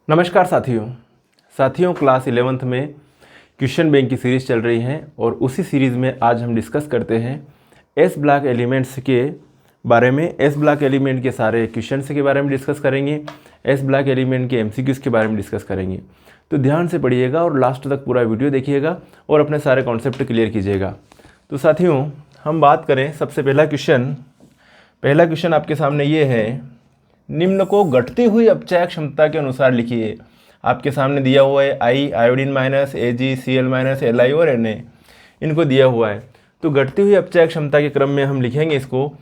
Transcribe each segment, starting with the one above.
नमस्कार साथियों class 11th में क्वेश्चन बैंक की सीरीज़ चल रही है और उसी सीरीज़ में आज हम डिस्कस करते हैं एस ब्लॉक एलिमेंट्स के बारे में। एस ब्लॉक एलिमेंट के सारे क्वेश्चंस के बारे में डिस्कस करेंगे, एस ब्लॉक एलिमेंट के एमसीक्यूज़ के बारे में डिस्कस करेंगे। तो ध्यान से पढ़िएगा और लास्ट तक पूरा वीडियो देखिएगा और अपने सारे कॉन्सेप्ट क्लियर कीजिएगा। तो साथियों हम बात करें, सबसे पहला क्वेश्चन आपके सामने ये है, निम्न को घटती हुई अपचय क्षमता के अनुसार लिखिए। आपके सामने दिया हुआ है I, iodine minus, AgCl minus, Li और Na, इनको दिया हुआ है। तो घटती हुई अपचय क्षमता के क्रम में हम लिखेंगे इसको।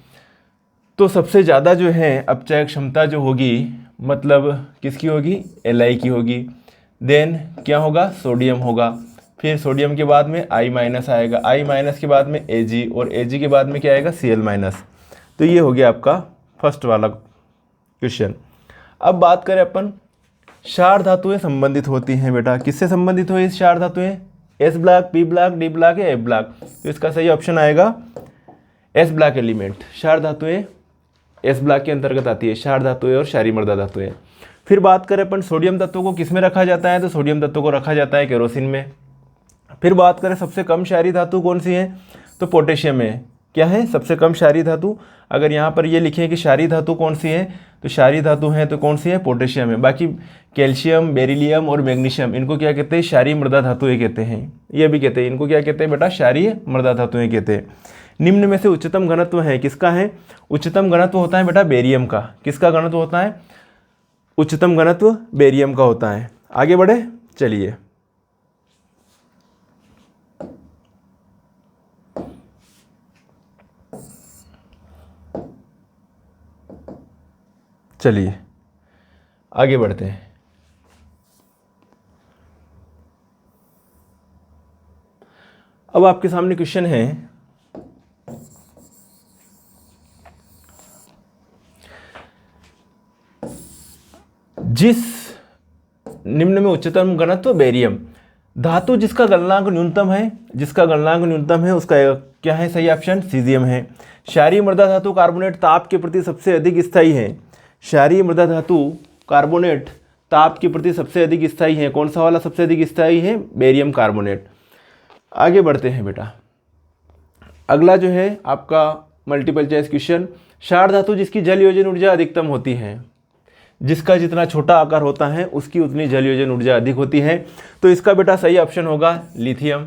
तो सबसे ज़्यादा जो है अपचय क्षमता जो होगी, मतलब किसकी होगी, Li की होगी। देन क्या होगा, सोडियम होगा। फिर सोडियम के बाद में I माइनस आएगा, I माइनस के बाद में Ag और Ag के बाद में क्या आएगा, Cl माइनस। तो ये हो गया आपका फर्स्ट वाला क्वेश्चन। अब बात करें अपन, क्षार धातुएं संबंधित होती हैं बेटा, किससे संबंधित हुई क्षार धातुएं, S block, P block, D block या एफ ब्लॉक। तो इसका सही ऑप्शन आएगा एस ब्लॉक एलिमेंट। क्षार धातुएं एस ब्लॉक के अंतर्गत आती है, क्षार धातुएं और क्षारीय मृदा धातुएं। फिर बात करें अपन, सोडियम तत्व को किस में रखा जाता है, तो सोडियम तत्व को रखा जाता है केरोसिन में। फिर बात करें सबसे कम क्षारीय धातु कौन सी है, तो पोटेशियम है। क्या है सबसे कम क्षारीय धातु, अगर यहाँ पर ये लिखें कि क्षारीय धातु कौन सी है, तो क्षारीय धातु है तो कौन सी है, पोटेशियम है। बाकी कैल्शियम, बेरिलियम और मैग्नीशियम, इनको क्या कहते हैं, क्षारीय मृदा धातुएं कहते हैं। ये भी कहते हैं, इनको क्या कहते हैं बेटा, क्षारीय मृदा धातुएं कहते हैं। निम्न में से उच्चतम घनत्व है किसका है, उच्चतम घनत्व होता है बेटा बेरियम का। किसका घनत्व होता है, उच्चतम घनत्व बेरियम का होता है। आगे बढ़े, चलिए आगे बढ़ते हैं। अब आपके सामने क्वेश्चन है, जिस निम्न में उच्चतम घनत्व बेरियम, धातु जिसका गलनांक न्यूनतम है, उसका क्या है सही ऑप्शन, सीजियम है। क्षारीय मृदा धातु कार्बोनेट ताप के प्रति सबसे अधिक स्थायी है। क्षारीय मृदा धातु कार्बोनेट ताप के प्रति सबसे अधिक स्थायी है। कौन सा वाला सबसे अधिक स्थायी है, बेरियम कार्बोनेट। आगे बढ़ते हैं बेटा, अगला जो है आपका मल्टीपल चॉइस क्वेश्चन, क्षार धातु जिसकी जल योजन ऊर्जा अधिकतम होती है। जिसका जितना छोटा आकार होता है उसकी उतनी जल योजन ऊर्जा अधिक होती है। तो इसका बेटा सही ऑप्शन होगा लिथियम।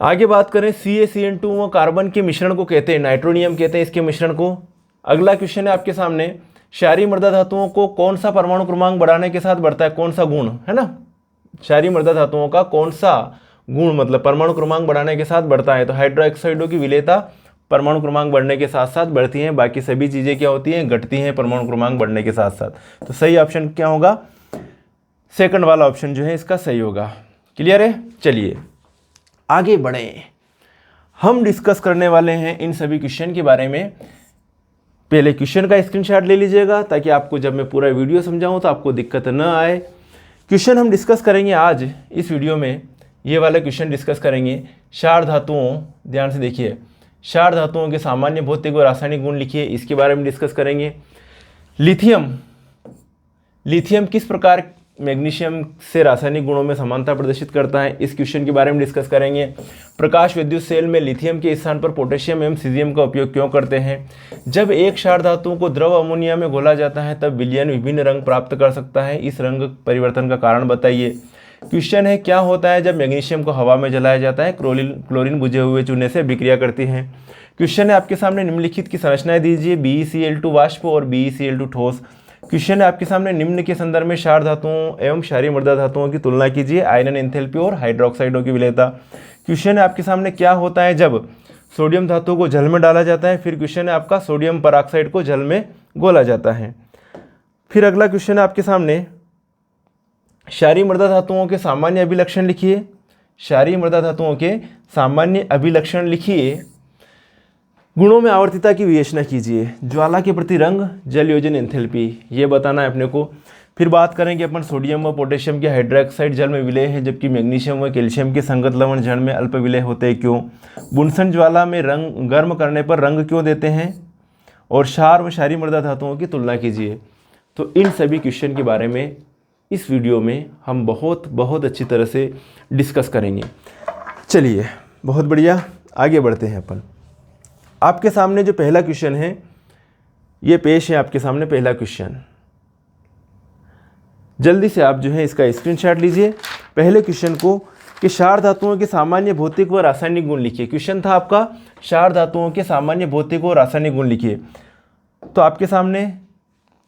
आगे बात करें, CaCN2 वो कार्बन के मिश्रण को कहते हैं, नाइट्रोनियम कहते हैं इसके मिश्रण को। अगला क्वेश्चन है आपके सामने, क्षारीय मृदा धातुओं को कौन सा परमाणु क्रमांक बढ़ाने के साथ बढ़ता है, कौन सा गुण है ना, क्षारीय मृदा धातुओं का कौन सा गुण मतलब परमाणु क्रमांक बढ़ाने के साथ बढ़ता है, तो हाइड्रोक्साइडों की विलेयता परमाणु क्रमांक बढ़ने के साथ साथ बढ़ती हैं, बाकी सभी चीज़ें क्या होती हैं, घटती हैं परमाणु क्रमांक बढ़ने के साथ साथ। तो सही ऑप्शन क्या होगा, सेकंड वाला ऑप्शन जो है इसका सही होगा। क्लियर है, चलिए आगे बढ़ें। हम डिस्कस करने वाले हैं इन सभी क्वेश्चन के बारे में। पहले क्वेश्चन का स्क्रीनशॉट ले लीजिएगा ताकि आपको जब मैं पूरा वीडियो समझाऊं तो आपको दिक्कत न आए। क्वेश्चन हम डिस्कस करेंगे आज इस वीडियो में, ये वाला क्वेश्चन डिस्कस करेंगे। क्षार धातुओं, ध्यान से देखिए, क्षार धातुओं के सामान्य भौतिक और रासायनिक गुण लिखिए, इसके बारे में डिस्कस करेंगे। लिथियम किस प्रकार मैग्नीशियम से रासायनिक गुणों में समानता प्रदर्शित करता है, इस क्वेश्चन के बारे में डिस्कस करेंगे। प्रकाश विद्युत सेल में लिथियम के स्थान पर पोटेशियम एवं सीजियम का उपयोग क्यों करते हैं। जब एक क्षार धातु को द्रव अमोनिया में घोला जाता है तब विलयन विभिन्न रंग प्राप्त कर सकता है, इस रंग परिवर्तन का कारण बताइए। क्वेश्चन है, क्या होता है जब मैग्नीशियम को हवा में जलाया जाता है, क्लोरीन बुझे हुए चूने से अभिक्रिया करती है। क्वेश्चन है आपके सामने, निम्नलिखित की संरचनाएं दीजिए, BeCl2 वाष्प और BeCl2 ठोस। क्वेश्चन है आपके सामने, निम्न के संदर्भ में क्षार धातुओं एवं क्षारीय मृदा धातुओं की तुलना कीजिए, आयरन एंथैल्पी और हाइड्रोक्साइडों की विलेयता। क्वेश्चन है आपके सामने, क्या होता है जब सोडियम धातु को जल में डाला जाता है। फिर क्वेश्चन है आपका, सोडियम परऑक्साइड को जल में घोला जाता है। फिर अगला क्वेश्चन है आपके सामने, क्षारीय मृदा धातुओं के सामान्य अभिलक्षण लिखिए। क्षारीय मृदा धातुओं के सामान्य अभिलक्षण लिखिए। गुणों में आवर्तिता की विवेचना कीजिए। ज्वाला के प्रति रंग, जल योजन एंथैल्पी, ये बताना है अपने को। फिर बात करेंगे अपन, सोडियम व पोटेशियम के हाइड्रोक्साइड जल में विलय है जबकि मैग्नीशियम व कैल्शियम के संगत लवण जल में अल्प विलय होते हैं, क्यों। बुनसन ज्वाला में रंग गर्म करने पर रंग क्यों देते हैं, और क्षार व क्षारीय मृदा धातुओं की तुलना कीजिए। तो इन सभी क्वेश्चन के बारे में इस वीडियो में हम बहुत अच्छी तरह से डिस्कस करेंगे। चलिए बहुत बढ़िया, आगे बढ़ते हैं अपन। आपके सामने जो पहला क्वेश्चन है ये पेश है आपके सामने पहला क्वेश्चन। जल्दी से आप जो है इसका स्क्रीनशॉट लीजिए पहले क्वेश्चन को कि क्षार धातुओं के सामान्य भौतिक व रासायनिक गुण लिखिए। क्वेश्चन था आपका क्षार धातुओं के सामान्य भौतिक और रासायनिक गुण लिखिए। तो आपके सामने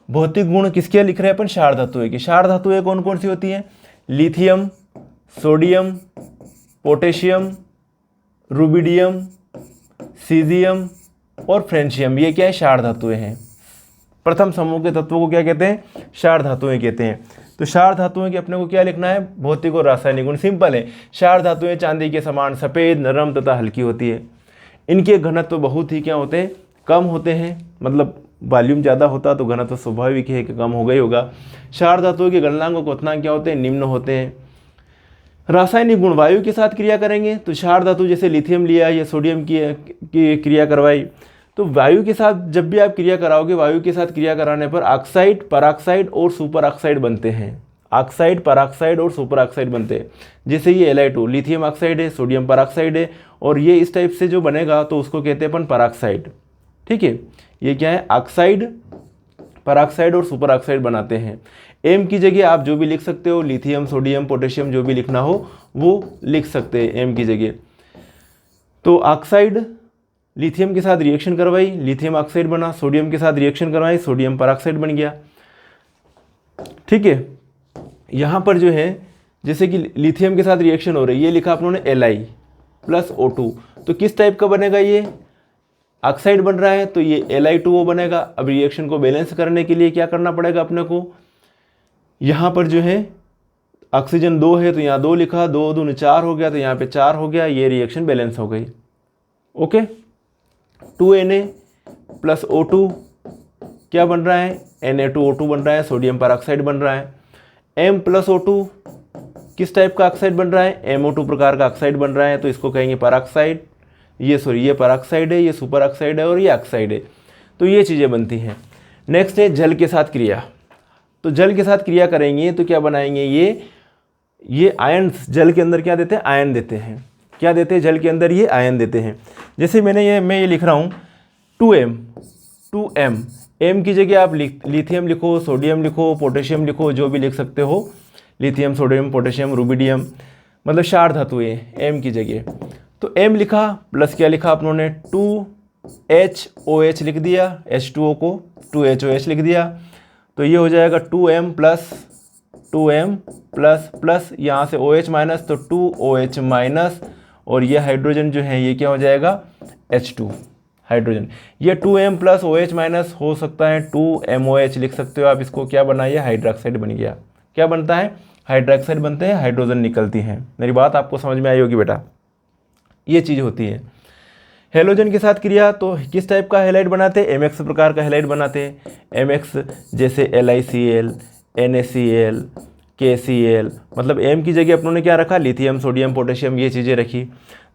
भौतिक गुण किसके लिख रहे हैं अपन? क्षार धातुएं की। क्षार धातुएं कौन कौन सी होती हैं? Lithium, sodium, potassium, rubidium, caesium और फ्रेंशियम। ये क्या है? क्षार धातुएं हैं। प्रथम समूह के तत्वों को क्या कहते हैं? क्षार धातुएं कहते हैं। तो क्षार धातुएं के अपने को क्या लिखना है? भौतिक और रासायनिक गुण। सिंपल है, क्षार धातुएं चांदी के समान सफ़ेद, नरम तथा हल्की होती है। इनके घनत्व बहुत ही क्या होते हैं? कम होते हैं। मतलब वॉल्यूम ज़्यादा होता तो घनत्व स्वाभाविक है कि कम हो गई होगा। क्षार धातुओं के गलनांक और क्वथनांक क्या होते हैं? निम्न होते हैं। रासायनिक गुण, वायु के साथ क्रिया करेंगे तो क्षार धातु जैसे लिथियम लिया या सोडियम की क्रिया करवाई, तो वायु के साथ जब भी आप क्रिया कराओगे, वायु के साथ क्रिया कराने पर ऑक्साइड, पराक्साइड और सुपर ऑक्साइड बनते हैं। ऑक्साइड, पराक्साइड और सुपर ऑक्साइड बनते हैं। जैसे ये Li2 लिथियम ऑक्साइड है, सोडियम पराक्साइड है, और ये इस टाइप से जो बनेगा तो उसको कहते हैं अपन पराक्साइड। ठीक है, ये क्या है? ऑक्साइड, पराक्साइड और सुपर ऑक्साइड बनाते हैं। एम की जगह आप जो भी लिख सकते हो, लिथियम, सोडियम, पोटेशियम, जो भी लिखना हो वो लिख सकते हैं एम की जगह। तो ऑक्साइड लिथियम के साथ रिएक्शन करवाई, लिथियम ऑक्साइड बना। सोडियम के साथ रिएक्शन करवाई, सोडियम पराक्साइड बन गया। ठीक है, यहाँ पर जो है जैसे कि लिथियम के साथ रिएक्शन हो रही है, ये लिखा आप लोगों ने Li+O2। तो किस टाइप का बनेगा? ये ऑक्साइड बन रहा है तो ये Li2O बनेगा। अब रिएक्शन को बैलेंस करने के लिए क्या करना पड़ेगा अपने को? यहाँ पर जो है ऑक्सीजन 2 है तो यहाँ 2 लिखा, 2 दूनी 4 हो गया तो यहाँ पे 4 हो गया। ये रिएक्शन बैलेंस हो गई। ओके, 2Na+O2 क्या बन रहा है? Na2O2 बन रहा है, सोडियम परऑक्साइड बन रहा है। M+O2 किस टाइप का ऑक्साइड बन रहा है? MO2 प्रकार का ऑक्साइड बन रहा है, तो इसको कहेंगे परऑक्साइड। ये परऑक्साइड है, ये सुपर ऑक्साइड है और ये ऑक्साइड है। तो ये चीज़ें बनती हैं। नेक्स्ट है जल के साथ क्रिया। तो जल के साथ क्रिया करेंगे तो क्या बनाएंगे? ये आयन्स जल के अंदर क्या देते हैं? आयन देते हैं। क्या देते हैं? जल के अंदर ये आयन देते हैं। जैसे मैं ये लिख रहा हूँ 2M। एम की जगह आप लिथियम लिखो, सोडियम लिखो, पोटेशियम लिखो, जो भी लिख सकते हो। लिथियम, सोडियम, पोटेशियम, रुबिडियम, मतलब क्षार धातुएं एम की जगह। तो एम लिखा प्लस क्या लिखा आप लोगों ने? 2HOH लिख दिया। H2O को 2HOH लिख दिया। तो ये हो जाएगा 2M प्लस यहाँ से OH माइनस तो 2OH माइनस, और ये हाइड्रोजन जो है ये क्या हो जाएगा? H2 hydrogen. ये 2M प्लस OH माइनस हो सकता है 2MOH लिख सकते हो आप। इसको क्या बनाइए? हाइड्रोक्साइड बन गया। क्या बनता है? हाइड्रोक्साइड बनते हैं, हाइड्रोजन निकलती हैं। मेरी बात आपको समझ में आई होगी बेटा। ये चीज़ होती है। हेलोजन के साथ क्रिया तो किस टाइप का हैलाइड बनाते हैं? MX प्रकार का हैलाइड बनाते हैं। MX जैसे LiCl, NaCl, KCl, मतलब M की जगह अपनों ने क्या रखा? लिथियम, सोडियम, पोटेशियम, ये चीज़ें रखी।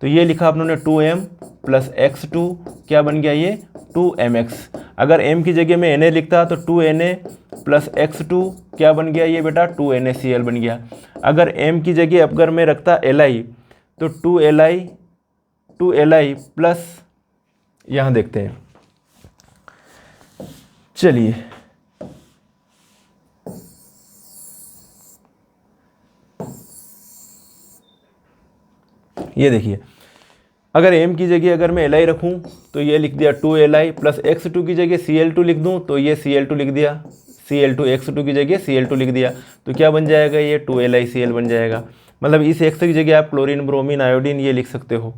तो ये लिखा अपनों ने 2M प्लस X2 क्या बन गया? ये 2MX। अगर M की जगह में Na लिखता तो 2Na प्लस X2 क्या बन गया? ये बेटा 2NaCl बन गया। अगर M की जगह अगर मैं रखता Li तो 2Li प्लस, यहाँ देखते हैं। चलिए ये देखिए, अगर M की जगह अगर मैं Li रखूं तो ये लिख दिया 2Li प्लस X2 की जगह Cl2 लिख दूं तो ये Cl2 लिख दिया। Cl2 X2 की जगह Cl2 लिख दिया तो क्या बन जाएगा? ये 2LiCl बन जाएगा। मतलब इस X की जगह आप क्लोरीन, ब्रोमीन, आयोडीन ये लिख सकते हो।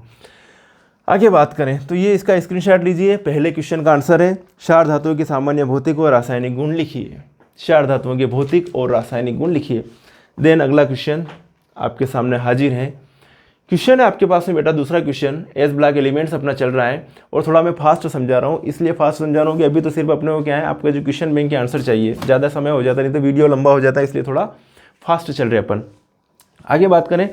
आगे बात करें तो ये इसका स्क्रीनशॉट लीजिए। पहले क्वेश्चन का आंसर है क्षार धातुओं के सामान्य भौतिक और रासायनिक गुण लिखिए। क्षार धातुओं के भौतिक और रासायनिक गुण लिखिए। देन अगला क्वेश्चन आपके सामने हाजिर है। क्वेश्चन है आपके पास में बेटा दूसरा क्वेश्चन। एस ब्लॉक एलिमेंट्स अपना चल रहा है और थोड़ा मैं फास्ट समझा रहा हूँ, इसलिए फास्ट समझा रहा हूँ कि अभी तो सिर्फ अपने को क्या है, आपका जो क्वेश्चन बैंक के आंसर चाहिए। ज़्यादा समय हो जाता है, नहीं तो वीडियो लंबा हो जाता है, इसलिए थोड़ा फास्ट चल रहे अपन। आगे बात करें,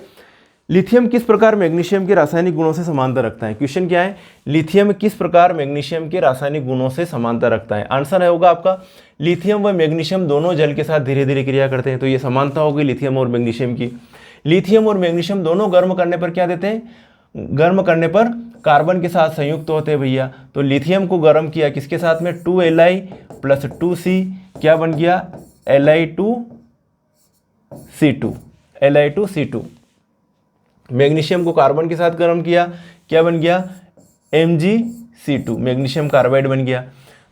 लिथियम किस प्रकार मैग्नीशियम के रासायनिक गुणों से समानता रखता है? क्वेश्चन क्या है, लिथियम किस प्रकार मैग्नीशियम के रासायनिक गुणों से समानता रखता है? आंसर है होगा आपका लिथियम व मैग्नीशियम दोनों जल के साथ धीरे धीरे क्रिया करते हैं, तो ये समानता होगी लिथियम और मैग्नीशियम की। लिथियम और मैग्नीशियम दोनों गर्म करने पर क्या देते हैं? गर्म करने पर कार्बन के साथ संयुक्त होते हैं भैया। तो लिथियम को गर्म किया किसके साथ में? 2Li + 2C, क्या बन गया? Li2C2, Li2C2। मैग्नीशियम को कार्बन के साथ गर्म किया, क्या बन गया? Mgc2, मैग्नीशियम कार्बाइड बन गया।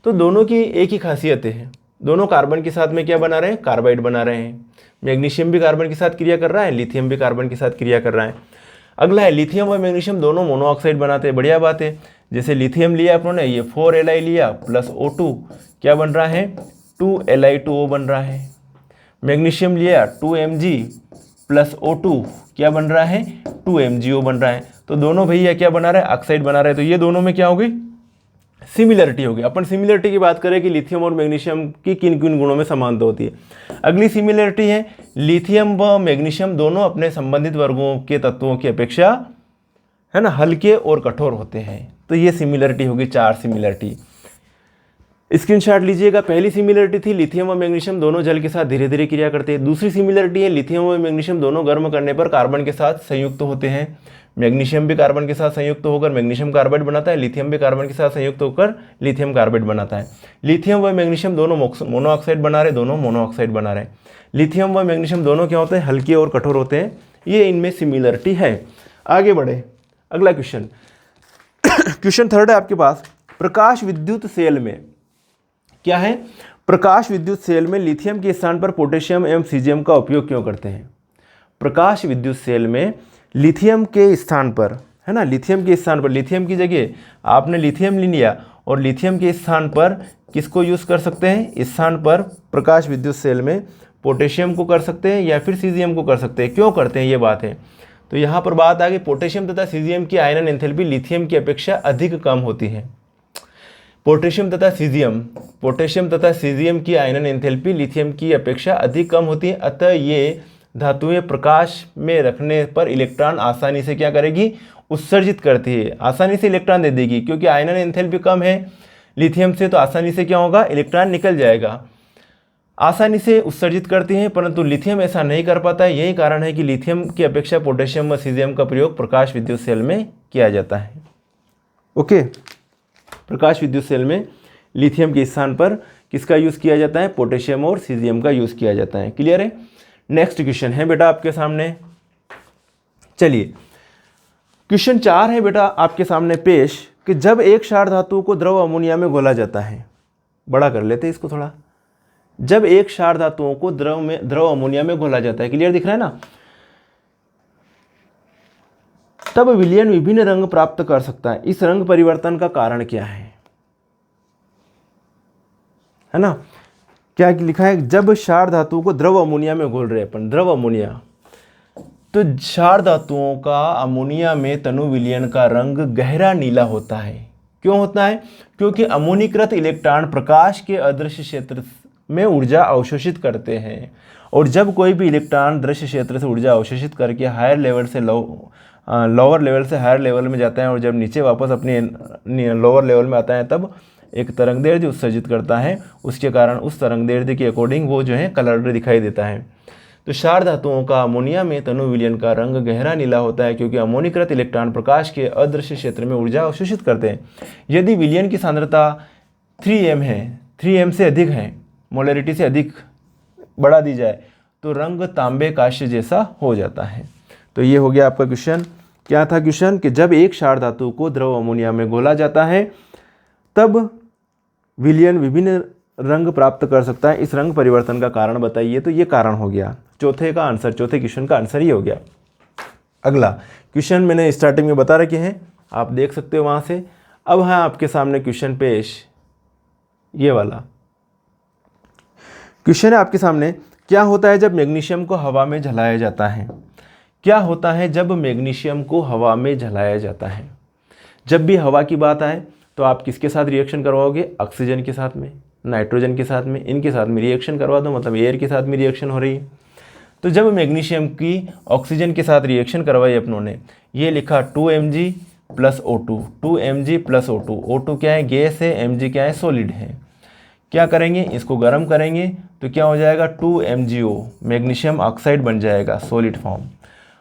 तो दोनों की एक ही खासियत है, दोनों कार्बन के साथ में क्या बना रहे हैं? कार्बाइड बना रहे हैं। मैग्नीशियम भी कार्बन के साथ क्रिया कर रहा है, लिथियम भी कार्बन के साथ क्रिया कर रहा है। अगला है लिथियम व मैग्नीशियम दोनों मोनोऑक्साइड बनाते हैं, बढ़िया बात है। जैसे लिथियम लिया अपनों ये 4Li लिया प्लस O2, क्या बन रहा है? 2Li2O बन रहा है। मैग्नीशियम लिया 2Mg + O2, क्या बन रहा है? 2MgO बन रहा है। तो दोनों भैया क्या बना रहा है? ऑक्साइड बना रहे हैं। तो ये दोनों में क्या होगी? सिमिलरिटी होगी। अपन सिमिलरिटी की बात करें कि लिथियम और मैग्नीशियम की किन किन गुणों में समानता होती है। अगली सिमिलरिटी है लिथियम व मैग्नीशियम दोनों अपने संबंधित वर्गों के तत्वों की अपेक्षा, है ना, हल्के और कठोर होते हैं। तो ये सिमिलरिटी होगी, 4 सिमिलरिटी। स्क्रीनशॉट लीजिएगा। पहली सिमिलरिटी थी लिथियम व मैग्नीशियम दोनों जल के साथ धीरे धीरे क्रिया करते हैं। दूसरी सिमिलरिटी है लिथियम व मैग्नीशियम दोनों गर्म करने पर कार्बन के साथ संयुक्त होते हैं। मैग्नीशियम भी कार्बन के साथ संयुक्त होकर मैग्नीशियम कार्बाइड बनाता है, लिथियम भी कार्बन के साथ संयुक्त होकर लिथियम कार्बाइड बनाता है। लिथियम व मैग्नीशियम दोनों मोनोऑक्साइड बना रहे, दोनों मोनोऑक्साइड बना रहे। लिथियम व मैग्नीशियम दोनों क्या होते हैं? हल्के और कठोर होते हैं। ये इनमें सिमिलरिटी है। आगे बढ़े, अगला क्वेश्चन। क्वेश्चन 3 है आपके पास। प्रकाश विद्युत सेल में क्या है? प्रकाश विद्युत सेल में लिथियम के स्थान पर पोटेशियम एवं सीजियम का उपयोग क्यों करते हैं? प्रकाश विद्युत सेल में लिथियम के स्थान पर, है ना, लिथियम के स्थान पर, लिथियम की जगह आपने लिथियम ले लिया और लिथियम के स्थान पर किसको यूज़ कर सकते हैं? इस स्थान पर प्रकाश विद्युत सेल में पोटेशियम को कर सकते हैं या फिर सीजियम को कर सकते हैं। क्यों करते हैं ये बात है। तो यहाँ पर बात आ गई, पोटेशियम तथा सीजियम की आयनन एंथैल्पी लिथियम की अपेक्षा अधिक कम होती है। पोटेशियम तथा सीजियम की आयनन एंथैल्पी लिथियम की अपेक्षा अधिक कम होती है। अतः ये धातुएं प्रकाश में रखने पर इलेक्ट्रॉन आसानी से क्या करेगी? उत्सर्जित करती है, आसानी से इलेक्ट्रॉन दे देगी। क्योंकि आयनन एंथैल्पी कम है लिथियम से, तो आसानी से क्या होगा? इलेक्ट्रॉन निकल जाएगा, आसानी से उत्सर्जित करती हैं। परंतु लिथियम ऐसा नहीं कर पाता है। यही कारण है कि लिथियम की अपेक्षा पोटेशियम व सीजियम का प्रयोग प्रकाश विद्युत सेल में किया जाता है। ओके, प्रकाश विद्युत सेल में लिथियम के स्थान पर किसका यूज़ किया जाता है? पोटेशियम और सीजियम का यूज़ किया जाता है। क्लियर है? नेक्स्ट क्वेश्चन है बेटा आपके सामने। चलिए, क्वेश्चन 4 है बेटा आपके सामने पेश कि जब एक क्षार धातु को द्रव अमोनिया में घोला जाता है, बड़ा कर लेते हैं इसको थोड़ा। जब एक क्षार धातुओं को द्रव अमोनिया में घोला जाता है, क्लियर दिख रहा है ना, तब विलयन विभिन्न रंग प्राप्त कर सकता है। इस रंग परिवर्तन का कारण क्या है ना? क्या लिखा है? जब क्षार धातु को द्रव अमोनिया में घोल रहे अपन, द्रव अमोनिया, तो क्षार धातुओं का अमोनिया में तनु विलयन का रंग गहरा नीला होता है। क्यों होता है? क्योंकि अमोनीकृत इलेक्ट्रॉन प्रकाश के अदृश्य क्षेत्र में ऊर्जा अवशोषित करते हैं, और जब कोई भी इलेक्ट्रॉन दृश्य क्षेत्र से ऊर्जा अवशोषित करके हायर लेवल से लोअर लेवल से हायर लेवल में जाता है, और जब नीचे वापस अपने लोअर लेवल में आता है, तब एक तरंगदैर्ध्य उत्सर्जित करता है। उसके कारण उस तरंगदैर्ध्य के अकॉर्डिंग वो जो है कलर्ड दिखाई देता है। तो क्षार धातुओं का अमोनिया में तनु विलयन का रंग गहरा नीला होता है, क्योंकि अमोनीकृत इलेक्ट्रॉन प्रकाश के अदृश्य क्षेत्र में ऊर्जा अवशोषित करते हैं। यदि विलयन की सांद्रता 3m है, 3m से अधिक है, मोलरिटी से अधिक बढ़ा दी जाए, तो रंग तांबे कांस्य जैसा हो जाता है। तो ये हो गया आपका क्वेश्चन। क्या था क्वेश्चन? कि जब एक क्षार धातु को द्रव अमोनिया में घोला जाता है, तब विलयन विभिन्न रंग प्राप्त कर सकता है। इस रंग परिवर्तन का कारण बताइए। तो ये कारण हो गया। चौथे क्वेश्चन का आंसर ही हो गया। अगला क्वेश्चन मैंने स्टार्टिंग में बता रखे हैं, आप देख सकते हो वहाँ से। अब है आपके सामने क्वेश्चन पेश, ये वाला क्वेश्चन है आपके सामने। क्या होता है जब मैग्नीशियम को हवा में जलाया जाता है? क्या होता है जब मैग्नीशियम को हवा में जलाया जाता है? जब भी हवा की बात आए तो आप किसके साथ रिएक्शन करवाओगे? ऑक्सीजन के साथ में, नाइट्रोजन के साथ में, इनके साथ में रिएक्शन करवा दो, मतलब एयर के साथ में रिएक्शन हो रही है। तो जब मैग्नीशियम की ऑक्सीजन के साथ रिएक्शन करवाई अपनों ने, ये लिखा 2Mg plus O2, 2Mg plus O2, O2 क्या है, गैस है, Mg क्या है, सॉलिड है। क्या करेंगे, इसको गर्म करेंगे तो क्या हो जाएगा, 2MgO, मैग्नीशियम ऑक्साइड बन जाएगा सॉलिड फॉर्म।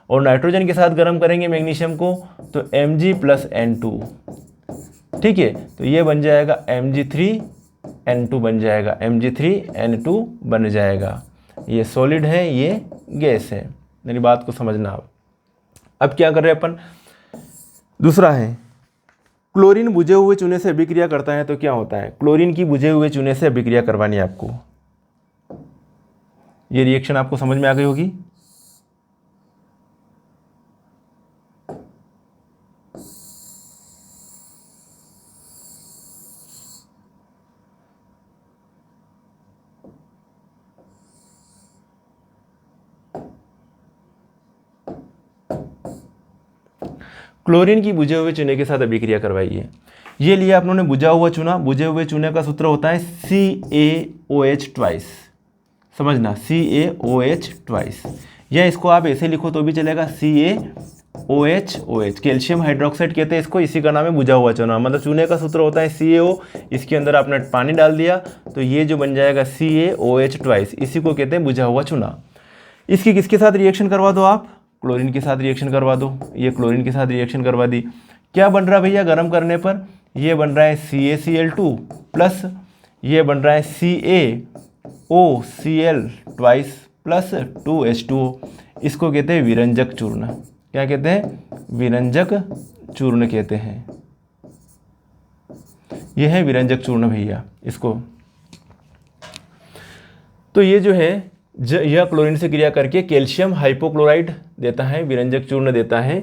और नाइट्रोजन के साथ गर्म करेंगे मैग्नीशियम को तो Mg प्लस N2, ठीक है, तो ये बन जाएगा Mg3N2 बन जाएगा, Mg3N2 बन जाएगा। ये सॉलिड है, ये गैस है। मेरी बात को समझना आप। अब क्या कर रहे हैं अपन, दूसरा है क्लोरीन बुझे हुए चूने से अभिक्रिया करता है तो क्या होता है। क्लोरीन की बुझे हुए चूने से अभिक्रिया करवानी है आपको। ये रिएक्शन आपको समझ में आ गई होगी। क्लोरीन की बुझे हुए चूने के साथ अभिक्रिया करवाइए। ये लिया आप लोगों ने बुझा हुआ चूना। बुझे हुए चूने का सूत्र होता है CaOH ट्वाइस, समझना, CaOH ट्वाइस, या इसको आप ऐसे लिखो तो भी चलेगा, CaOH, कैल्शियम हाइड्रोक्साइड कहते हैं इसको, इसी का नाम है बुझा हुआ चूना। मतलब चूने का सूत्र होता है CaO, इसके अंदर आपने पानी डाल दिया तो ये जो बन जाएगा CaOH ट्वाइस, इसी को कहते हैं बुझा हुआ चूना। इसकी किसके साथ रिएक्शन करवा दो आप, क्लोरीन के साथ रिएक्शन करवा दो। ये क्लोरीन के साथ रिएक्शन करवा दी, क्या बन रहा है भैया गर्म करने पर, ये बन रहा है CaCl2 प्लस ये बन रहा है CaOCl ट्वाइस प्लस 2H2O। इसको कहते हैं विरंजक चूर्ण। क्या कहते हैं, विरंजक चूर्ण कहते हैं। ये है विरंजक चूर्ण भैया इसको। तो ये जो है यह क्लोरीन से क्रिया करके कैल्शियम हाइपोक्लोराइड देता है, विरंजक चूर्ण देता है,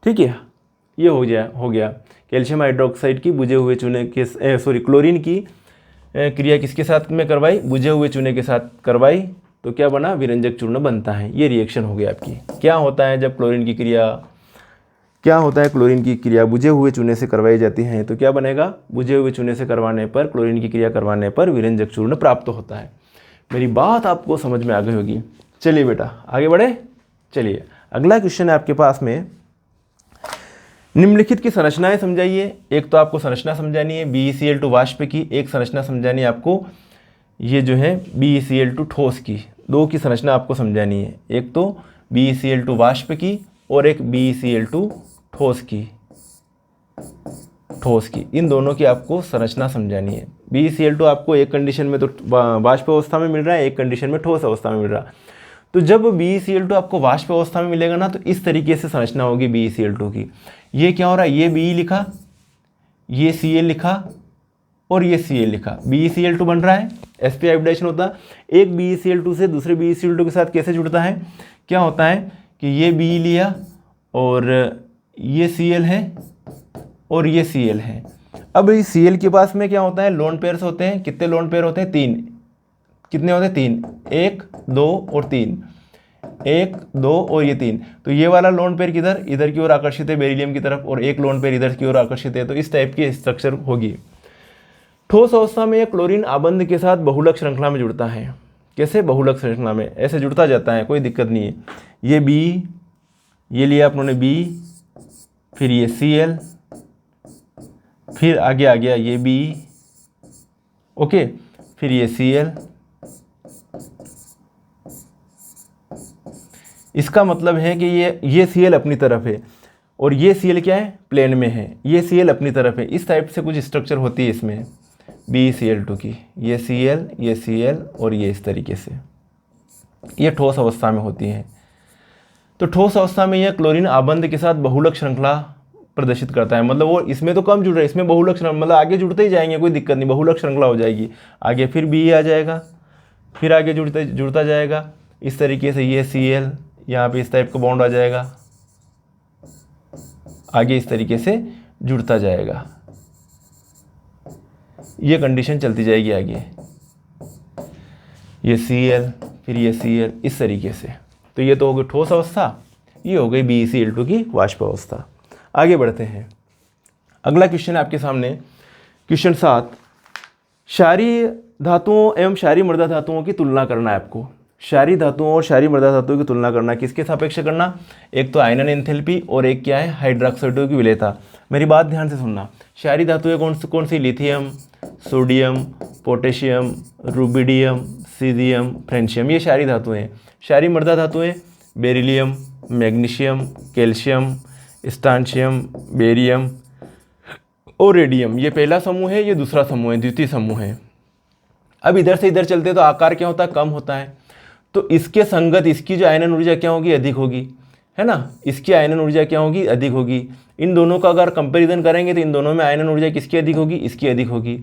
ठीक है। ये हो गया कैल्शियम हाइड्रोक्साइड की बुझे हुए चूने के क्लोरीन की क्रिया किसके साथ में करवाई, बुझे हुए चूने के साथ करवाई तो क्या बना, विरंजक चूर्ण बनता है। ये रिएक्शन हो गया आपकी। क्या होता है जब क्लोरीन की क्रिया, क्या होता है क्लोरीन की क्रिया बुझे हुए चूने से करवाई जाती है तो क्या बनेगा, बुझे हुए चूने से करवाने पर, क्लोरीन की क्रिया करवाने पर विरंजक चूर्ण प्राप्त होता है। मेरी बात आपको समझ में आ गई होगी। चलिए बेटा आगे बढ़े। चलिए अगला क्वेश्चन है आपके पास में, निम्नलिखित की संरचनाएं समझाइए। एक तो आपको संरचना समझानी है BeCl2 वाष्प की, एक संरचना समझानी है आपको ये जो है BeCl2 ठोस की। दो की संरचना आपको समझानी है, एक तो BeCl2 वाष्प की और एक BeCl2 ठोस की, इन दोनों की आपको संरचना समझानी है। BeCl2 आपको एक कंडीशन में तो वाष्प अवस्था में मिल रहा है, एक कंडीशन में ठोस अवस्था में मिल रहा है। तो जब BeCl2 आपको वाष्प अवस्था में मिलेगा ना तो इस तरीके से संरचना होगी BeCl2 की। ये क्या हो रहा है, ये Be लिखा, ये Cl लिखा और ये Cl लिखा, BeCl2 बन रहा है, sp हाइब्रिडाइजेशन होता है। एक BeCl2 से दूसरे BeCl2 के साथ कैसे जुड़ता है, क्या होता है कि ये B लिया और ये Cl है और ये Cl है। अब इस Cl के पास में क्या होता है, लोन पेयर्स होते हैं। कितने लोन पेयर होते हैं, 3। कितने होते हैं, 3, 1 2 और 3, 1 2 और ये 3। तो ये वाला लोन पेयर किधर, इधर की ओर आकर्षित है बेरिलियम की तरफ, और एक लोन पेयर इधर की ओर आकर्षित है। तो इस टाइप की स्ट्रक्चर होगी। ठोस अवस्था में क्लोरीन आबंध के साथ बहुलक श्रृंखला में जुड़ता है। कैसे, बहुलक श्रृंखला में ऐसे जुड़ता जाता है, कोई दिक्कत नहीं है। ये B, ये लिया आप लोगों ने B, फिर ये Cl, फिर आगे आ गया ये B, ओके, फिर ये Cl। इसका मतलब है कि ये Cl अपनी तरफ है और ये Cl क्या है, प्लेन में है, ये Cl अपनी तरफ है। इस टाइप से कुछ स्ट्रक्चर होती है इसमें BeCl2 की, ये Cl और ये इस तरीके से, ये ठोस अवस्था में होती है। तो ठोस अवस्था में यह क्लोरीन आबंध के साथ बहुलक श्रृंखला प्रदर्शित करता है। मतलब वो इसमें तो कम जुड़ रहा है, इसमें बहुलक श्रृंखला, मतलब आगे जुड़ते ही जाएंगे, कोई दिक्कत नहीं, बहुलक श्रृंखला हो जाएगी। आगे फिर B आ जाएगा, फिर आगे जुड़ता जाएगा इस तरीके से। ये Cl यहाँ पे इस टाइप का बॉन्ड आ जाएगा, आगे इस तरीके से जुड़ता जाएगा। ये कंडीशन चलती जाएगी आगे, ये Cl फिर ये Cl इस तरीके से। तो ये तो हो गई ठोस अवस्था, ये हो गई BeCl2 की वाष्प अवस्था। आगे बढ़ते हैं। अगला क्वेश्चन है आपके सामने, क्वेश्चन 7, क्षारीय धातुओं एवं क्षारीय मृदा धातुओं की तुलना करना है आपको। क्षारीय धातुओं और क्षारीय मृदा धातुओं की तुलना करना, किसके सापेक्ष करना, एक तो आयनन एंथैल्पी और एक क्या है हाइड्रोक्साइडों की विलेयता। मेरी बात ध्यान से सुनना, क्षारीय धातुएं कौन सी lithium, sodium, potassium, rubidium, caesium, francium, ये क्षारीय धातुएं हैं। क्षारीय मृदा धातुएं beryllium, magnesium, calcium, strontium, barium और रेडियम, ये पहला समूह है, ये दूसरा समूह है, द्वितीय समूह है। अब इधर से इधर चलते तो आकार क्या होता है, कम होता है, तो इसके संगत इसकी जो आयनन ऊर्जा क्या होगी, अधिक होगी, है ना, इसकी आयनन ऊर्जा क्या होगी, अधिक होगी। इन दोनों का अगर कंपैरिजन करेंगे तो इन दोनों में आयनन ऊर्जा किसकी अधिक होगी, इसकी अधिक होगी।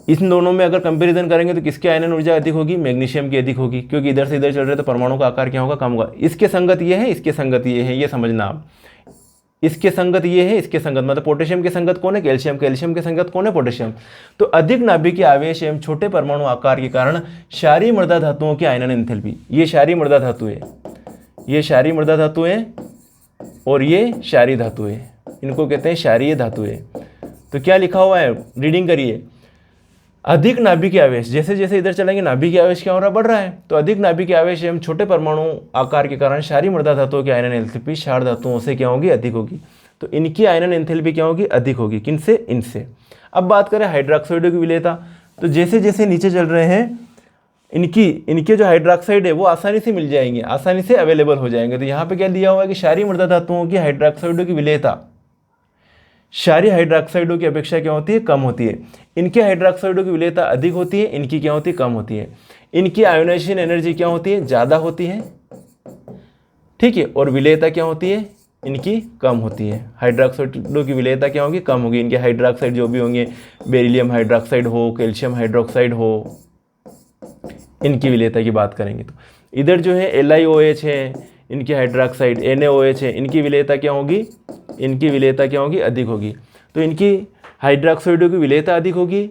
इन दोनों में अगर कंपैरिजन करेंगे तो किसकी आयनन ऊर्जा अधिक होगी, मैग्नीशियम की अधिक होगी, क्योंकि इधर से इधर चल रहे तो परमाणु का आकार क्या होगा, कम होगा। इसके संगत ये है, इसके संगत ये है, ये समझना आप। इसके संगत ये है, इसके संगत मतलब पोटेशियम के संगत कौन है, कैल्शियम, कैल्शियम के संगत कौन है, पोटेशियम। तो अधिक नाभिकीय आवेश एवं छोटे परमाणु आकार के कारण क्षारीय मृदा धातुओं की आयनन एंथैल्पी, ये क्षारीय मृदा धातु है, ये क्षारीय मृदा धातु है और ये क्षारीय धातु है, इनको कहते हैं क्षारीय धातु है। तो क्या लिखा हुआ है, रीडिंग करिए। अधिक नाभिकीय आवेश, जैसे जैसे इधर चलेंगे नाभिकीय आवेश क्या हो रहा है, बढ़ रहा है। तो अधिक नाभिकीय आवेश एवं छोटे परमाणु आकार के कारण क्षारीय मृदा धातुओं की आयनन एंथैल्पी क्षार धातुओं से क्या होगी, अधिक होगी। तो इनकी आयनन एंथैल्पी क्या होगी, अधिक होगी, किनसे, इनसे। अब बात करें हाइड्रोक्साइडों की विलेयता, तो जैसे जैसे नीचे चल रहे हैं इनके जो हाइड्रोक्साइड है वो आसानी से मिल जाएंगे, आसानी से अवेलेबल हो जाएंगे। तो यहाँ पे क्या दिया हुआ है कि क्षारीय मृदा धातुओं की हाइड्रोक्साइडों की विलेयता क्षारीय हाइड्रोक्साइडों की अपेक्षा क्या होती है, कम होती है। इनके हाइड्रोक्साइडों की विलेयता अधिक होती है, इनकी क्या होती है, कम होती है। इनकी आयोनाइजेशन एनर्जी क्या होती है, ज़्यादा होती है, ठीक है, और विलेयता क्या होती है, इनकी कम होती है। हाइड्रोक्साइडों की विलेयता क्या होगी, कम होगी। इनके हाइड्रोक्साइड जो भी होंगे, बेरिलियम हाइड्रोक्साइड हो, कैल्शियम हाइड्रोक्साइड हो, इनकी विलेयता की बात करेंगे तो इधर जो है LiOH है, इनकी हाइड्रोक्साइड NaOH है, इनकी विलेयता क्या होगी, इनकी विलेयता क्या होगी, अधिक होगी। तो इनकी हाइड्रोक्साइडों की विलेयता अधिक होगी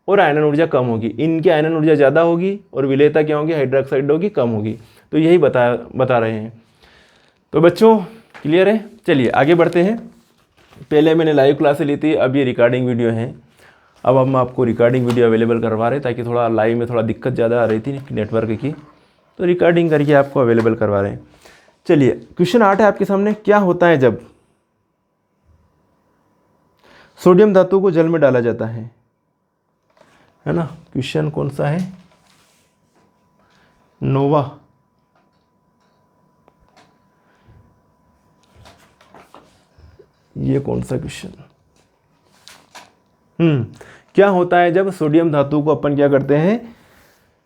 और आयनन ऊर्जा कम होगी। इनकी आयनन ऊर्जा ज़्यादा होगी और विलेयता क्या होगी, हाइड्रोक्साइडों की कम होगी। तो यही बता रहे हैं। तो बच्चों क्लियर है, चलिए आगे बढ़ते हैं। पहले मैंने लाइव क्लासें ली थी, अब ये रिकॉर्डिंग वीडियो है। अब हम आपको रिकॉर्डिंग वीडियो अवेलेबल करवा रहे हैं, ताकि थोड़ा लाइव में थोड़ा दिक्कत ज़्यादा आ रही थी नेटवर्क की, तो रिकॉर्डिंग करके आपको अवेलेबल करवा रहे हैं। चलिए क्वेश्चन 8 है आपके सामने। क्या होता है जब सोडियम धातु को जल में डाला जाता है ना। क्वेश्चन कौन सा है, नोवा, ये कौन सा क्वेश्चन, क्या होता है जब सोडियम धातु को अपन क्या करते हैं,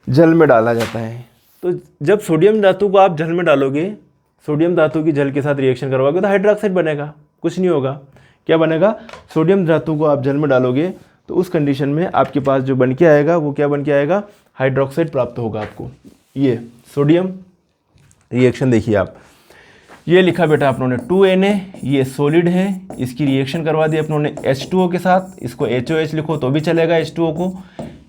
जल में डाला जाता है। तो जब सोडियम धातु को आप जल में डालोगे, सोडियम धातु की जल के साथ रिएक्शन करवाओगे तो हाइड्रोक्साइड बनेगा, कुछ नहीं होगा। क्या बनेगा, सोडियम धातु को आप जल में डालोगे तो उस कंडीशन में आपके पास जो बन के आएगा वो क्या बन के आएगा, हाइड्रोक्साइड प्राप्त होगा आपको। ये सोडियम रिएक्शन देखिए आप, ये लिखा बेटा अपनों ने 2Na, ये सॉलिड है, इसकी रिएक्शन करवा दी अपनों ने H2O के साथ, इसको HOH लिखो तो भी चलेगा H2O को।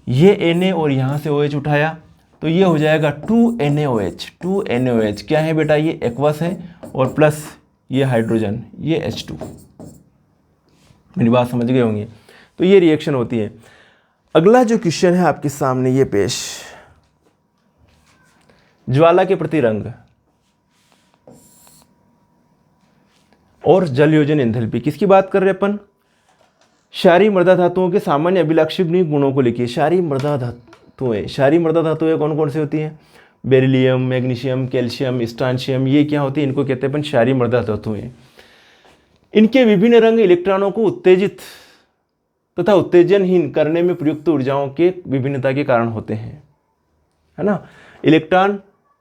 ये Na और यहाँ से OH उठाया तो ये हो जाएगा 2NaOH। 2NaOH क्या है बेटा, ये एक्वस है और प्लस ये हाइड्रोजन, ये H2। मेरी बात समझ गए होंगे। तो ये रिएक्शन होती है। अगला जो क्वेश्चन है आपके सामने ये पेश, ज्वाला के प्रति रंग और जल योजन एंथैल्पी, किसकी बात कर रहे हैं अपन, क्षारीय मृदा धातुओं के सामान्य अभिलाक्षणिक गुणों को लिखिए। क्षारीय मृदा धातुएं कौन कौन सी होती हैं, बेरिलियम, मैग्नीशियम, कैल्शियम, स्ट्रांशियम, ये क्या होती है, इनको कहते हैं अपन क्षारीय मृदा धातुएं। इनके विभिन्न रंग इलेक्ट्रॉनों को उत्तेजित तथा उत्तेजनहीन करने में प्रयुक्त ऊर्जाओं के विभिन्नता के कारण होते हैं, है ना। इलेक्ट्रॉन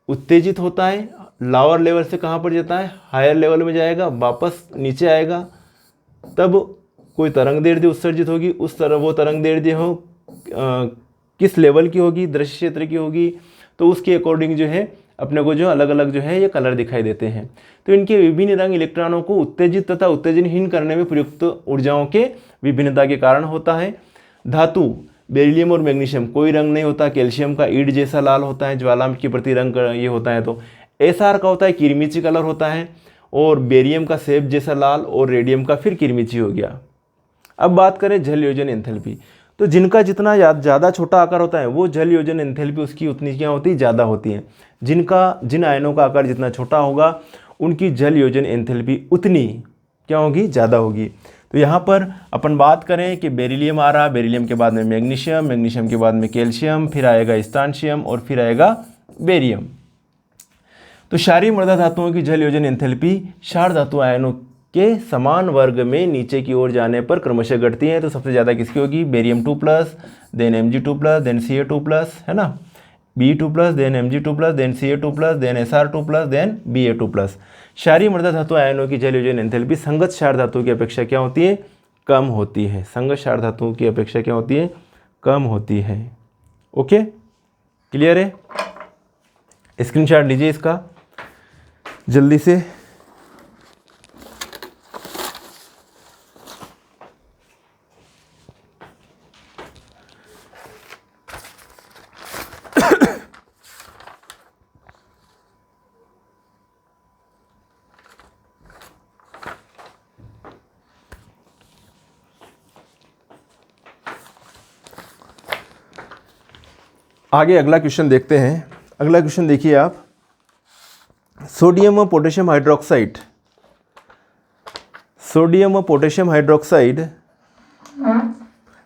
उत्तेजित होता है, लोअर लेवल से कहाँ पर जाता है, हायर लेवल में जाएगा, वापस नीचे आएगा, तब कोई तरंग दैर्ध्य उत्सर्जित होगी। उस तरह वो तरंग दैर्ध्य हो किस लेवल की होगी, दृश्य क्षेत्र की होगी, तो उसके अकॉर्डिंग जो है अपने को जो अलग अलग जो है ये कलर दिखाई देते हैं। तो इनके विभिन्न रंग इलेक्ट्रॉनों को उत्तेजित तथा उत्तेजनहीन करने में प्रयुक्त ऊर्जाओं के विभिन्नता के कारण होता है। धातु बेरिलियम और मैग्नीशियम कोई रंग नहीं होता, कैल्शियम का ईंट जैसा लाल होता है, ज्वाला के प्रति रंग ये होता है। तो SR का होता है किरमिची कलर होता है, और बेरियम का सेब जैसा लाल, और रेडियम का फिर किरमिची हो गया। अब बात करें जल योजन एंथैल्पी, तो जिनका जितना ज़्यादा छोटा आकार होता है वो जल योजन एंथैल्पी उसकी उतनी क्या होती है, ज़्यादा होती है। जिन आयनों का आकार जितना छोटा होगा उनकी जल योजन एंथैल्पी उतनी क्या होगी, ज़्यादा होगी। तो यहाँ पर अपन बात करें कि बेरिलियम आ रहा, बेरिलियम के बाद में मैग्नीशियम, मैग्नीशियम के बाद में कैल्शियम, फिर आएगा स्ट्रांशियम और फिर आएगा बेरियम। तो क्षारीय मृदा धातुओं की जल योजन एंथैल्पी क्षार धातु आयनों के समान वर्ग में नीचे की ओर जाने पर क्रमशः घटती है। तो सबसे ज़्यादा किसकी होगी, Barium2+, then Mg2+, then Ca2+, है ना, Be2+, then Mg2+, then Ca2+, then Sr2+, then Ba2+। क्षारीय मृदा धातु आयनों की जल योजन एंथैल्पी संगत क्षार धातु की अपेक्षा क्या होती है, कम होती है। संगत क्षार धातुओं की अपेक्षा क्या होती है, कम होती है। ओके, क्लियर है? स्क्रीनशॉट लीजिए इसका जल्दी से। आगे अगला क्वेश्चन देखते हैं। अगला क्वेश्चन देखिए आप, सोडियम व पोटेशियम हाइड्रोक्साइड, सोडियम व पोटेशियम हाइड्रोक्साइड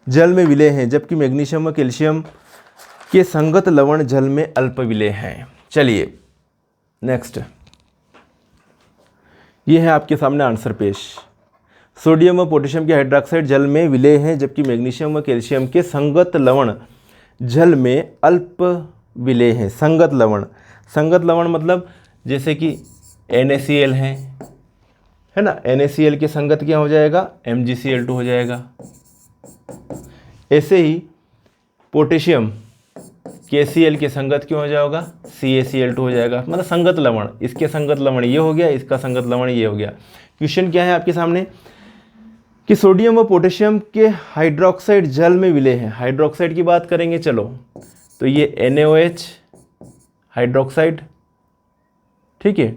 जल में विलेय हैं, जबकि मैग्नीशियम व कैल्शियम के संगत लवण जल में अल्प विलेय हैं। चलिए नेक्स्ट, ये है आपके सामने आंसर पेश। सोडियम व पोटेशियम के हाइड्रोक्साइड जल में विलेय हैं, जबकि मैग्नीशियम व कैल्शियम के संगत लवण जल में अल्प विलेय हैं। संगत लवण, संगत लवण मतलब जैसे कि NaCl है ना, NaCl के संगत क्या हो जाएगा, MgCl2 हो जाएगा। ऐसे ही पोटेशियम KCl के संगत क्यों हो जाएगा, CaCl2 हो जाएगा। मतलब संगत लवण, इसके संगत लवण ये हो गया, इसका संगत लवण ये हो गया। क्वेश्चन क्या है आपके सामने कि सोडियम व पोटेशियम के हाइड्रोक्साइड जल में विलेय हैं। हाइड्रोक्साइड की बात करेंगे चलो, तो ये NaOH हाइड्रोक्साइड, ठीक है,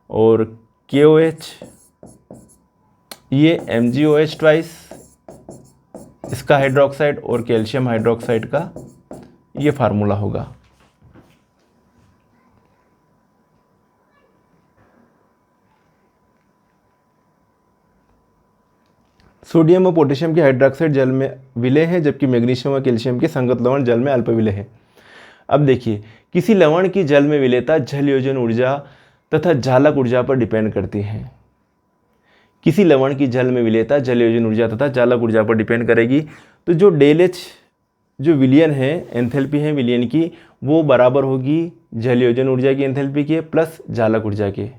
और KOH ये MgOH ट्वाइस इसका हाइड्रोक्साइड, और कैल्शियम हाइड्रोक्साइड का ये फार्मूला होगा। सोडियम व पोटेशियम के हाइड्रोक्साइड जल में विलेय है, जबकि मैग्नीशियम व कैल्शियम के संगत लवण जल में अल्प विलेय है। अब देखिए, किसी लवण की जल में विलेयता जल योजन ऊर्जा तथा जालक ऊर्जा पर डिपेंड करती है। किसी लवण की जल में विलेयता जल योजन ऊर्जा तथा जालक ऊर्जा पर डिपेंड करेगी। तो जो ΔH जो विलयन है, एंथैल्पी है विलयन की, वो बराबर होगी जल योजन ऊर्जा की एंथैल्पी के प्लस जालक ऊर्जा के।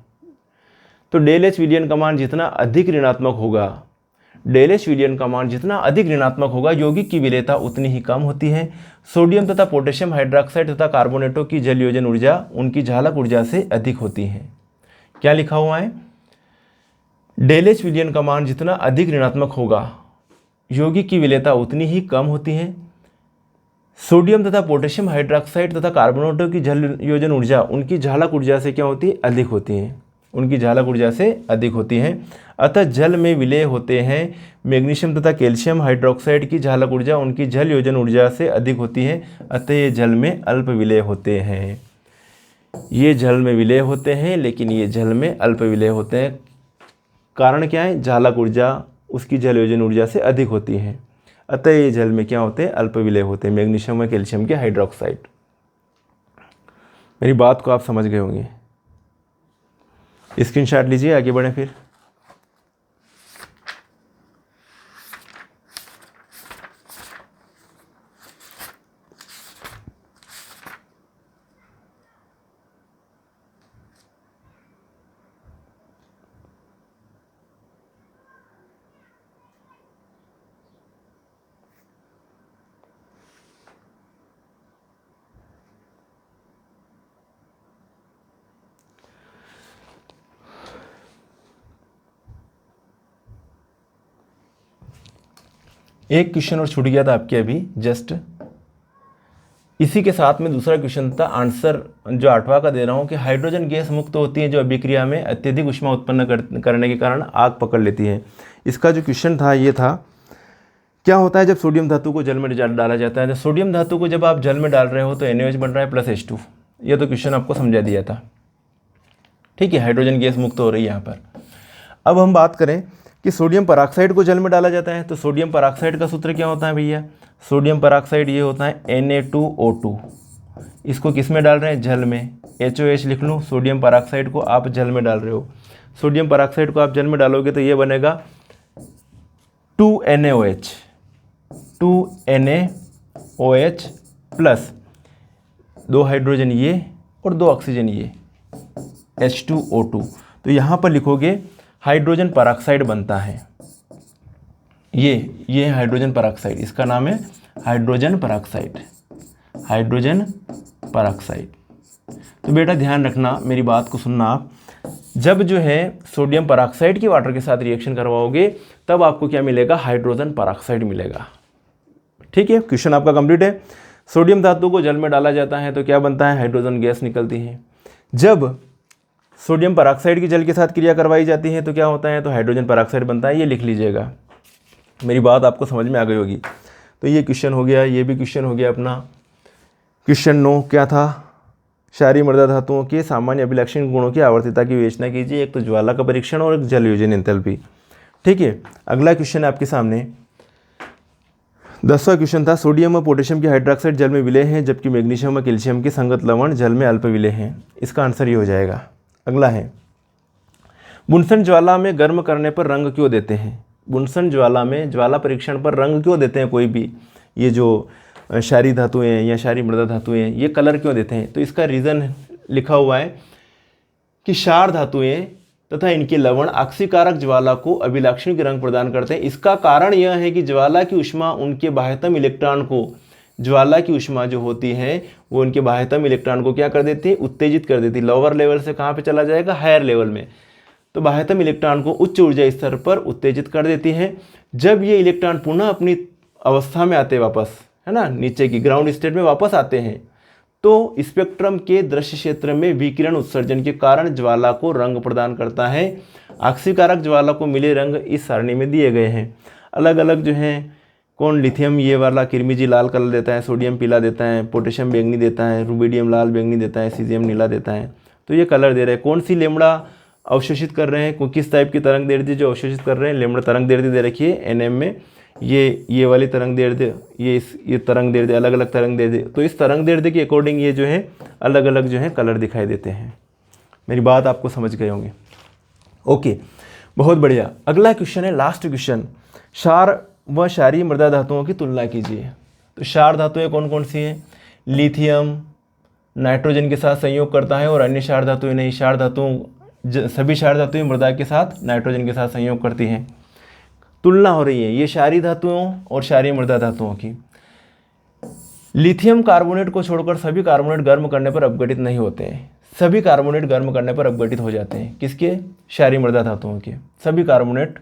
तो ΔH विलयन का मान जितना अधिक ऋणात्मक होगा, ΔH विलयन का मान जितना अधिक ऋणात्मक होगा, यौगिक की विलेयता उतनी ही कम होती है। सोडियम तथा पोटेशियम हाइड्रोक्साइड तथा कार्बोनेटों की जल योजन ऊर्जा उनकी जालक ऊर्जा से अधिक होती है। क्या लिखा हुआ है, ΔH विलयन का मान जितना अधिक ऋणात्मक होगा, यौगिक की विलेयता उतनी ही कम होती है। सोडियम तथा पोटेशियम हाइड्रोक्साइड तथा कार्बोनेटों की जल योजन ऊर्जा उनकी जालक ऊर्जा से क्या होती है, अधिक होती है, उनकी जालक ऊर्जा से अधिक होती है। अतः जल में विलेय होते हैं मैग्नीशियम तथा कैल्शियम हाइड्रोक्साइड की जालक ऊर्जा उनकी जल योजन ऊर्जा से अधिक होती है। अतः ये जल में अल्प विलेय होते हैं। ये जल में विलेय होते हैं, लेकिन ये जल में अल्प विलेय होते हैं। कारण क्या है, जालक ऊर्जा उसकी जल योजन ऊर्जा से अधिक होती है। अतः ये जल में क्या होते हैं, अल्प विलेय होते हैं मैग्नीशियम व कैल्शियम के हाइड्रोक्साइड। मेरी बात को आप समझ गए होंगे। स्क्रीनशॉट लीजिए, आगे बढ़ें फिर। एक क्वेश्चन और छूट गया था आपके अभी जस्ट, इसी के साथ में दूसरा क्वेश्चन था। आंसर जो 8वां का दे रहा हूँ कि हाइड्रोजन गैस मुक्त होती है जो अभिक्रिया में अत्यधिक ऊष्मा उत्पन्न करने के कारण आग पकड़ लेती है। इसका जो क्वेश्चन था ये था क्या होता है जब सोडियम धातु को जल में डाला जाता है? तो सोडियम धातु को जब आप जल में डाल रहे हो तो NaOH बन रहा है प्लस H2। ये तो क्वेश्चन आपको समझा दिया था, ठीक है। हाइड्रोजन गैस मुक्त हो रही है यहाँ पर। अब हम बात करें कि सोडियम परऑक्साइड को जल में डाला जाता है, तो सोडियम परऑक्साइड का सूत्र क्या होता है भैया? सोडियम परऑक्साइड ये होता है Na2O2। इसको किस में डाल रहे हैं? जल में। HOH लिख लूँ, सोडियम परऑक्साइड को आप जल में डाल रहे हो। सोडियम परऑक्साइड को आप जल में डालोगे तो ये बनेगा 2NaOH, 2NaOH प्लस 2 हाइड्रोजन ये और 2 ऑक्सीजन ये, H2O2। तो यहाँ पर लिखोगे हाइड्रोजन परऑक्साइड बनता है। ये हाइड्रोजन परऑक्साइड, इसका नाम है हाइड्रोजन परऑक्साइड, हाइड्रोजन परऑक्साइड। तो बेटा ध्यान रखना, मेरी बात को सुनना आप। जब जो है सोडियम परऑक्साइड की वाटर के साथ रिएक्शन करवाओगे तब आपको क्या मिलेगा? हाइड्रोजन परऑक्साइड मिलेगा, ठीक है। क्वेश्चन आपका कंप्लीट है। सोडियम धातु को जल में डाला जाता है तो क्या बनता है? हाइड्रोजन गैस निकलती है। जब सोडियम परऑक्साइड की जल के साथ क्रिया करवाई जाती है तो क्या होता है? तो हाइड्रोजन परऑक्साइड बनता है। ये लिख लीजिएगा, मेरी बात आपको समझ में आ गई होगी। तो ये क्वेश्चन हो गया, ये भी क्वेश्चन हो गया अपना। क्वेश्चन 9 क्या था? क्षारीय मृदा धातुओं के सामान्य अभिलक्षण गुणों की आवर्तिता की विवेचना कीजिए। एक तो ज्वाला का परीक्षण और एक जल योजन एंथैल्पी, ठीक है। अगला क्वेश्चन आपके सामने 10वां क्वेश्चन था, सोडियम और पोटेशियम के हाइड्रोक्साइड जल में विलय हैं जबकि मैग्नीशियम और कैल्शियम के संगत लवण जल में अल्प विलय हैं। इसका आंसर ये हो जाएगा। अगला है, बुनसन ज्वाला में गर्म करने पर रंग क्यों देते हैं? बुनसन ज्वाला में ज्वाला परीक्षण पर रंग क्यों देते हैं? कोई भी ये जो क्षारीय धातुएं हैं या क्षारीय मृदा धातुएं हैं, ये कलर क्यों देते हैं? तो इसका रीज़न लिखा हुआ है कि क्षार धातुएं तथा इनके लवण आक्सीकारक ज्वाला को अभिलाक्षणिक रंग प्रदान करते हैं। इसका कारण यह है कि ज्वाला की ऊष्मा उनके बाह्यतम इलेक्ट्रॉन को, ज्वाला की ऊष्मा जो होती है वो उनके बाह्यतम इलेक्ट्रॉन को क्या कर देती है? उत्तेजित कर देती है। लोअर लेवल से कहाँ पे चला जाएगा? हायर लेवल में। तो बाह्यतम इलेक्ट्रॉन को उच्च ऊर्जा स्तर पर उत्तेजित कर देती है। जब ये इलेक्ट्रॉन पुनः अपनी अवस्था में आते वापस, है ना, नीचे की ग्राउंड स्टेट में वापस आते हैं, तो स्पेक्ट्रम के दृश्य क्षेत्र में विकिरण उत्सर्जन के कारण ज्वाला को रंग प्रदान करता है। आक्सीकारक ज्वाला को मिले रंग इस सारणी में दिए गए हैं। अलग अलग जो हैं, कौन? लिथियम ये वाला किरमिजी लाल कलर देता है, सोडियम पीला देता है, पोटेशियम बैंगनी देता है, रुबिडियम लाल बैंगनी देता है, सीजियम नीला देता है। तो ये कलर दे रहे हैं। कौन सी लेमड़ा अवशोषित कर रहे हैं? किस टाइप की तरंग दैर्ध्य जो अवशोषित कर रहे हैं? लेमड़ा तरंग दैर्ध्य दे रखी है NM में। ये वाली तरंग दैर्ध्य, ये तरंग दैर्ध्य, अलग अलग तरंग दैर्ध्य। तो इस तरंग दैर्ध्य के अकॉर्डिंग ये जो है अलग अलग जो है कलर दिखाई देते हैं। मेरी बात आपको समझ गए होंगे। ओके, बहुत बढ़िया। अगला क्वेश्चन है, लास्ट क्वेश्चन, क्षार व क्षारीय मृदा धातुओं की तुलना कीजिए। तो क्षार धातुएं कौन कौन सी हैं? लिथियम नाइट्रोजन के साथ संयोग करता है और अन्य क्षार धातुएं नहीं। क्षार धातुओं सभी क्षार धातुएं मृदा के साथ नाइट्रोजन के साथ संयोग करती हैं। तुलना हो रही है ये क्षारीय धातुओं और क्षारीय मृदा धातुओं की। लिथियम कार्बोनेट को छोड़कर सभी कार्बोनेट गर्म करने पर अपघटित नहीं होते हैं। सभी कार्बोनेट गर्म करने पर अपघटित हो जाते हैं। किसके? क्षारीय मृदा धातुओं के। सभी कार्बोनेट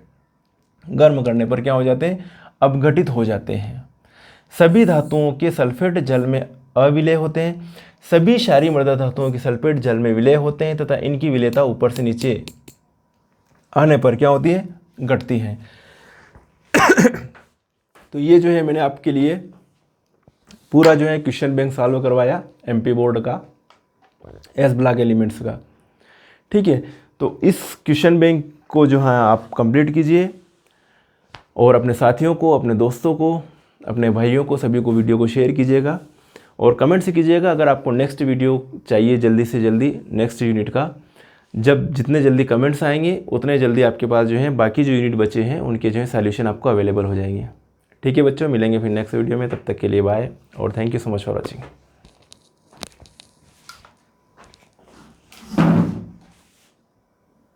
गर्म करने पर क्या हो जाते हैं? अपघटित हो जाते हैं। सभी धातुओं के सल्फेट जल में अविलय होते हैं। सभी क्षारीय मृदा धातुओं के सल्फेट जल में विलय होते हैं तथा इनकी विलयता ऊपर से नीचे आने पर क्या होती है? घटती है। तो ये जो है मैंने आपके लिए पूरा जो है क्वेश्चन बैंक सॉल्व करवाया MP बोर्ड का, एस ब्लॉक एलिमेंट्स का, ठीक है। तो इस क्वेश्चन बैंक को जो है आप कंप्लीट कीजिए और अपने साथियों को, अपने दोस्तों को, अपने भाइयों को, सभी को वीडियो को शेयर कीजिएगा और कमेंट से कीजिएगा अगर आपको नेक्स्ट वीडियो चाहिए जल्दी से जल्दी नेक्स्ट यूनिट का। जब जितने जल्दी कमेंट्स आएंगे उतने जल्दी आपके पास जो है बाकी जो यूनिट बचे हैं उनके जो है सॉल्यूशन आपको अवेलेबल हो जाएंगे। ठीक है बच्चों, मिलेंगे फिर नेक्स्ट वीडियो में। तब तक के लिए बाय और thank you so much for watching.